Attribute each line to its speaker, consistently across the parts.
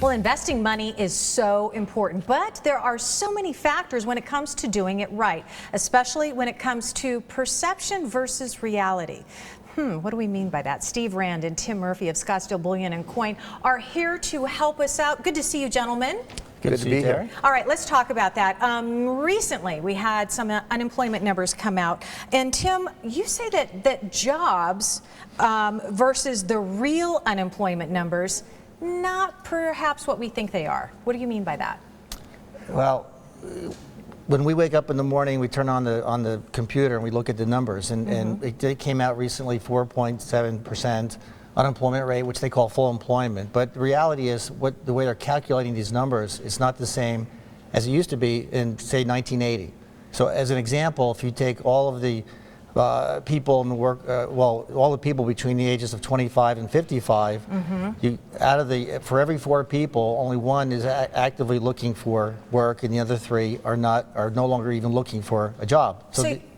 Speaker 1: Well, investing money is so important, but there are so many factors when it comes to doing it right, especially when it comes to perception versus reality. What do we mean by that? Steve Rand and Tim Murphy of Scottsdale Bullion and Coin are here to help us out. Good to see you, gentlemen.
Speaker 2: Good to be here.
Speaker 1: All right, let's talk about that. Recently, we had some unemployment numbers come out. And Tim, you say that jobs versus the real unemployment numbers, not perhaps what we think they are. What do you mean by that?
Speaker 2: Well, when we wake up in the morning, we turn on the computer and we look at the numbers, and it came out recently 4.7% unemployment rate, which they call full employment. But the reality is, the way they're calculating these numbers is not the same as it used to be in, say, 1980. So, as an example, if you take all of the people in the work, all the people between the ages of 25 and 55, for every 4 people, only 1 is actively looking for work, and the other 3 are no longer even looking for a job.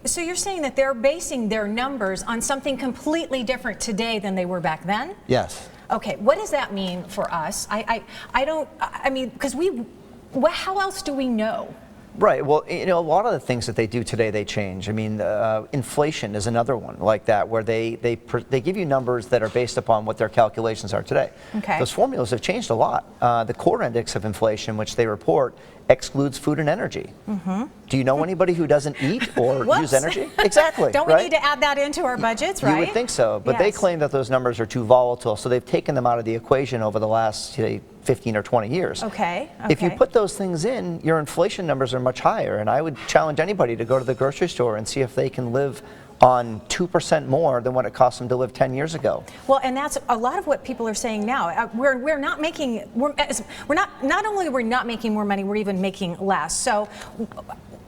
Speaker 1: So you're saying that they're basing their numbers on something completely different today than they were back then?
Speaker 2: Yes.
Speaker 1: Okay, what does that mean for us? I mean, because how else do we know?
Speaker 3: Right. Well, you know, a lot of the things that they do today, they change. I mean, inflation is another one like that, where they give you numbers that are based upon what their calculations are today.
Speaker 1: Okay.
Speaker 3: Those formulas have changed a lot. The core index of inflation, which they report, excludes food and energy. Do you know anybody who doesn't eat or use energy? Exactly.
Speaker 1: Don't we need to add that into our budgets, right?
Speaker 3: You would think so, but they claim that those numbers are too volatile, so they've taken them out of the equation over the last, say, 15 or 20 years.
Speaker 1: Okay.
Speaker 3: If you put those things in, your inflation numbers are much higher, and I would challenge anybody to go to the grocery store and see if they can live on 2% more than what it cost them to live 10 years ago.
Speaker 1: Well, and that's a lot of what people are saying now. We're not making, not only are we not making more money, we're even making less. So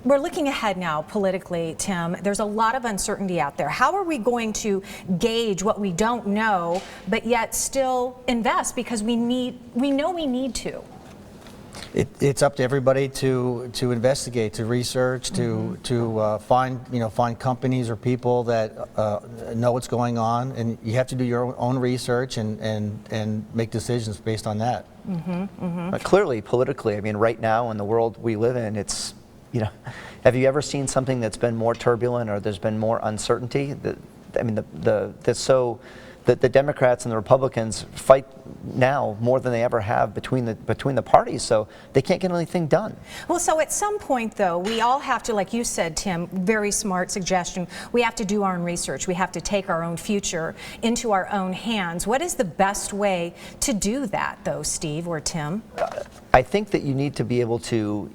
Speaker 1: we're looking ahead now politically, Tim. There's a lot of uncertainty out there. How are we going to gauge what we don't know, but yet still invest because we know we need to?
Speaker 2: It's up to everybody to investigate, to research, to find companies or people that know what's going on, and you have to do your own research and make decisions based on that.
Speaker 3: But clearly, politically, I mean, right now in the world we live in, it's, you know, have you ever seen something that's been more turbulent or there's been more uncertainty? The Democrats and the Republicans fight now more than they ever have between the parties, so they can't get anything done.
Speaker 1: Well, so at some point, though, we all have to, like you said, Tim, very smart suggestion, we have to do our own research. We have to take our own future into our own hands. What is the best way to do that, though, Steve or Tim?
Speaker 3: I think that you need to be able to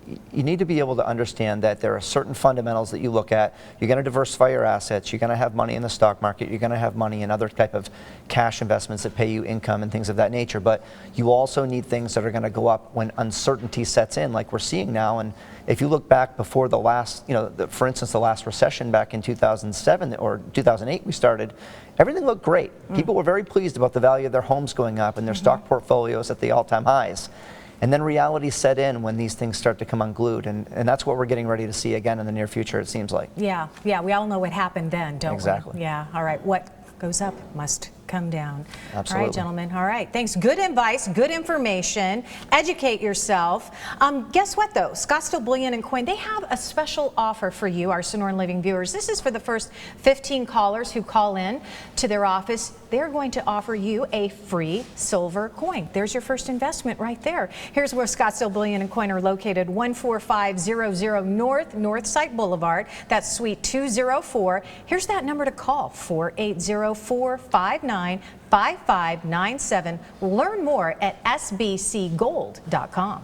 Speaker 3: understand that there are certain fundamentals that you look at. You're going to diversify your assets. You're going to have money in the stock market. You're going to have money in other type of cash investments that pay you income and things of that nature. But you also need things that are going to go up when uncertainty sets in, like we're seeing now. And if you look back before the last, for instance, the last recession back in 2007 or 2008, we started. Everything looked great. People were very pleased about the value of their homes going up and their stock portfolios at the all-time highs. And then reality set in when these things start to come unglued, and that's what we're getting ready to see again in the near future, it seems like.
Speaker 1: Yeah, we all know what happened then, don't we?
Speaker 3: Exactly.
Speaker 1: Yeah, all right, what goes up must come down.
Speaker 3: Absolutely.
Speaker 1: All right, gentlemen, all right, thanks. Good advice, good information, educate yourself. Guess what, though? Scottsdale Bullion and Coin, they have a special offer for you, our Sonoran Living viewers. This is for the first 15 callers who call in to their office. They're going to offer you a free silver coin. There's your first investment right there. Here's where Scottsdale Bullion and Coin are located, 14500 Northside Boulevard. That's Suite 204. Here's that number to call, 480-459-5597. Learn more at sbcgold.com.